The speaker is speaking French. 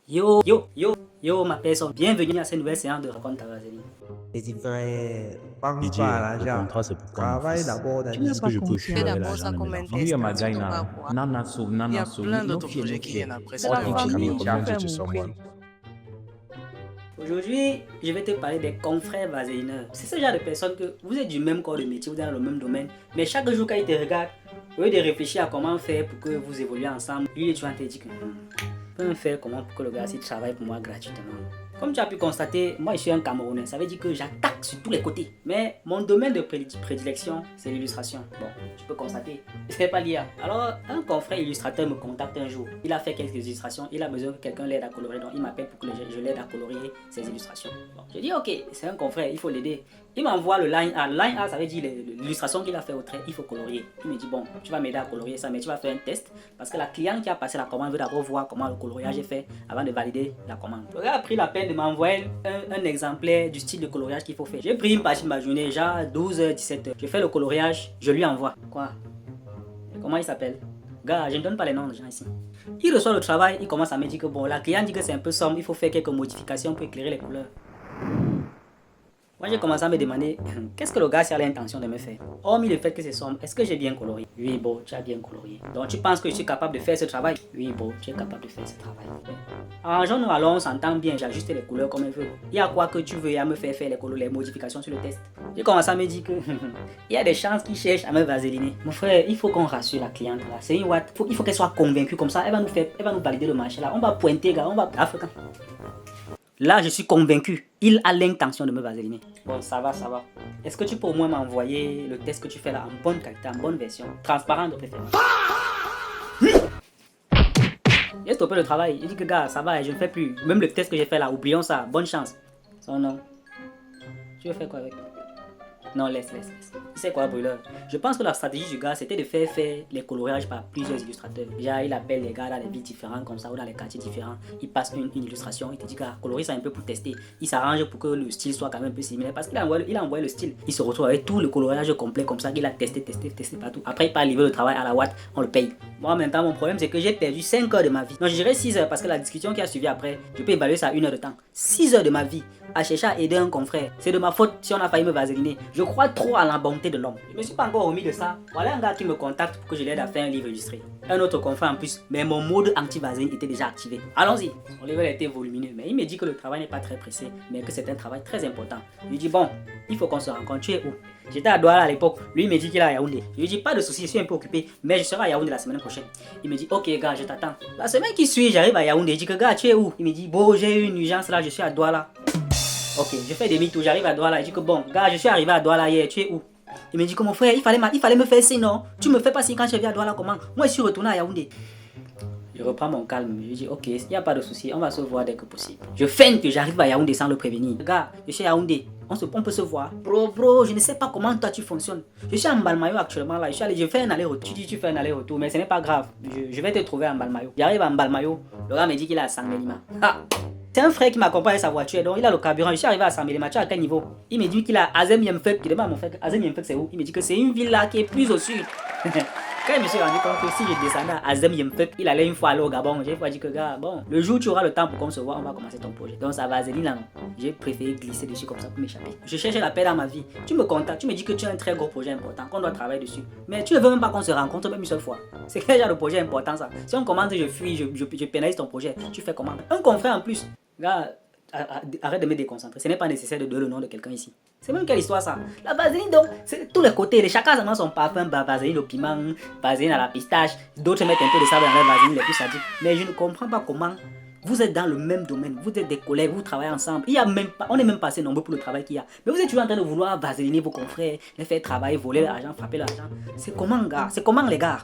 Yo, ma personne, bienvenue à cette nouvelle séance de Raconte ta vaseline. C'est vrai, pas DJ, le contrat, c'est pour toi, mon travaille fils. d'abord dans Tu sais que je peux fuir avec D'abord, l'argent ça de mes comme un enfants. test, Oui, ma hein, surtout gagne, pas quoi. Il y a nana, plein d'autres no fear, projets no qui fear. viennent après. All C'est in la famille. committed to someone. Aujourd'hui, je vais te parler des confrères vaselineurs. C'est ce genre de personnes que vous êtes du même corps de métier, vous êtes dans le même domaine, mais chaque jour quand ils te regardent, au lieu de réfléchir à comment faire pour que vous évoluez ensemble, lui, tu vas te dire que peut faire comment pour que le gars s'il travaille pour moi gratuitement. Comme tu as pu constater, moi je suis un Camerounais, ça veut dire que j'attaque sur tous les côtés. Mais mon domaine de prédilection, c'est l'illustration. Bon, tu peux constater, c'est pas l'IA. Alors, un confrère illustrateur me contacte un jour. Il a fait quelques illustrations, il a besoin que quelqu'un l'aide à colorer, donc il m'appelle pour que je l'aide à colorier ses illustrations. Bon, je dis ok, c'est un confrère, il faut l'aider. Il m'envoie le line art. Line art, ça veut dire l'illustration qu'il a fait au trait, il faut colorier. Il me dit bon, tu vas m'aider à colorier ça, mais tu vas faire un test parce que la cliente qui a passé la commande veut d'abord voir comment le coloriage est fait avant de valider la commande. Le gars a pris la peine de m'envoyer un exemplaire du style de coloriage qu'il faut faire. J'ai pris une partie de ma journée, genre 12h, 17h. Je fais le coloriage, je lui envoie. Quoi? Comment il s'appelle? Gars, je ne donne pas les noms des gens ici. Il reçoit le travail, il commence à me dire que bon, la cliente dit que c'est un peu sombre, il faut faire quelques modifications pour éclairer les couleurs. Moi, j'ai commencé à me demander qu'est-ce que le gars a l'intention de me faire. Hormis le fait que c'est sombre, est-ce que j'ai bien colorié? Oui, bon, tu as bien colorié. Donc, tu penses que je suis capable de faire ce travail? Oui, bon, tu es capable de faire ce travail. Arrangeons-nous alors, on s'entend bien, j'ajuste les couleurs comme il veut. Il y a quoi que tu veux à me faire faire les modifications sur le test? J'ai commencé à me dire que il y a des chances qu'il cherche à me vaseliner. Mon frère, il faut qu'on rassure la cliente là. C'est une what? Il faut qu'elle soit convaincue comme ça. Elle va nous valider le marché là. On va pointer, gars, on va africain. Là, je suis convaincu. Il a l'intention de me vaseliner. Bon, ça va, ça va. Est-ce que tu peux au moins m'envoyer le test que tu fais là en bonne qualité, en bonne version, transparent de préférence? J'ai stoppé le travail. Il dit que gars, ça va, je ne fais plus. Même le test que j'ai fait là, oublions ça. Bonne chance. Son nom. Tu veux faire quoi avec? Non, laisse. Tu sais quoi, brûleur? Je pense que la stratégie du gars, c'était de faire les coloriages par plusieurs illustrateurs. Déjà, il appelle les gars dans les villes différentes, comme ça, ou dans les quartiers différents. Il passe une illustration, il te dit, gars, colorie ça un peu pour tester. Il s'arrange pour que le style soit quand même un peu similaire. Parce qu'il a envoyé le style. Il se retrouve avec tout le coloriage complet, comme ça, qu'il a testé partout. Après, il part livrer le travail à la Watt, on le paye. Moi, maintenant, mon problème, c'est que j'ai perdu 5 heures de ma vie. Non, je dirais 6 heures, parce que la discussion qui a suivi après, je peux évaluer ça à 1 heure de temps. 6 heures de ma vie à chercher à aider un confrère. C'est de ma faute si on a failli me vaseliner. Je crois trop à la bonté de l'homme. Je me suis pas encore remis de ça. Voilà un gars qui me contacte pour que je l'aide à faire un livre illustré. Un autre confrère en plus, mais mon mode anti-vaseline était déjà activé. Allons-y. Son level était volumineux, mais il me dit que le travail n'est pas très pressé, mais que c'est un travail très important. Je lui dis bon, il faut qu'on se rencontre. Tu es où? J'étais à Douala à l'époque. Lui il me dit qu'il est à Yaoundé. Je lui dis pas de soucis, je suis un peu occupé, mais je serai à Yaoundé la semaine prochaine. Il me dit ok gars, je t'attends. La semaine qui suit, j'arrive à Yaoundé. Je dis que gars, tu es où? Il me dit bon, j'ai eu une urgence là, je suis à Douala. Ok, je fais demi-tour, j'arrive à Douala. Je dis que bon, gars, je suis arrivé à Douala hier, tu es où? Il me dit que mon frère, il fallait me faire sinon. Tu me fais pas signe quand je viens à Douala, comment? Moi, je suis retourné à Yaoundé. Je reprends mon calme, je dis ok, il n'y a pas de souci, on va se voir dès que possible. Je feinte que j'arrive à Yaoundé sans le prévenir. Gars, je suis à Yaoundé, on peut se voir. Bro, je ne sais pas comment toi tu fonctionnes. Je suis à Mbalmayo actuellement là, je fais un aller-retour. Tu dis tu fais un aller-retour, mais ce n'est pas grave. Je vais te trouver à Mbalmayo. J'arrive à Mbalmayo, le gars me dit qu'il est à Sangelima. C'est un frère qui m'accompagne avec sa voiture, donc il a le carburant. Je suis arrivé à Sangelima, tu es à quel niveau? Il me dit qu'il a Azem Yemfek. Je demande à mon frère, Azem Yemfek c'est où? Il me dit que c'est une ville là qui est plus au sud. Quand je me suis rendu compte que si je descendais à Azem Yemfek, il allait une fois aller au Gabon. J'ai dit que gars, bon, le jour où tu auras le temps pour qu'on se voit, on va commencer ton projet. Donc ça va vaseline là non. J'ai préféré glisser dessus comme ça pour m'échapper. Je cherchais la paix dans ma vie. Tu me contactes, tu me dis que tu as un très gros projet important, qu'on doit travailler dessus. Mais tu ne veux même pas qu'on se rencontre même une seule fois. C'est quel genre de projet important ça? Si on commence, je fuis, je pénalise ton projet. Tu fais comment? Un confrère en plus. Gars, arrête de me déconcentrer. Ce n'est pas nécessaire de donner le nom de quelqu'un ici. C'est même quelle histoire ça? La vaseline donc, c'est tous les côtés. Les chacun a son parfum, vaseline au piment, vaseline à la pistache. D'autres mettent un peu de sable dans leur vaseline les plus sadiques. Mais je ne comprends pas comment vous êtes dans le même domaine. Vous êtes des collègues, vous travaillez ensemble. On est même pas assez nombreux pour le travail qu'il y a. Mais vous êtes toujours en train de vouloir vaseliner vos confrères, les faire travailler, voler l'argent, frapper l'argent. C'est comment, gars? C'est comment, les gars?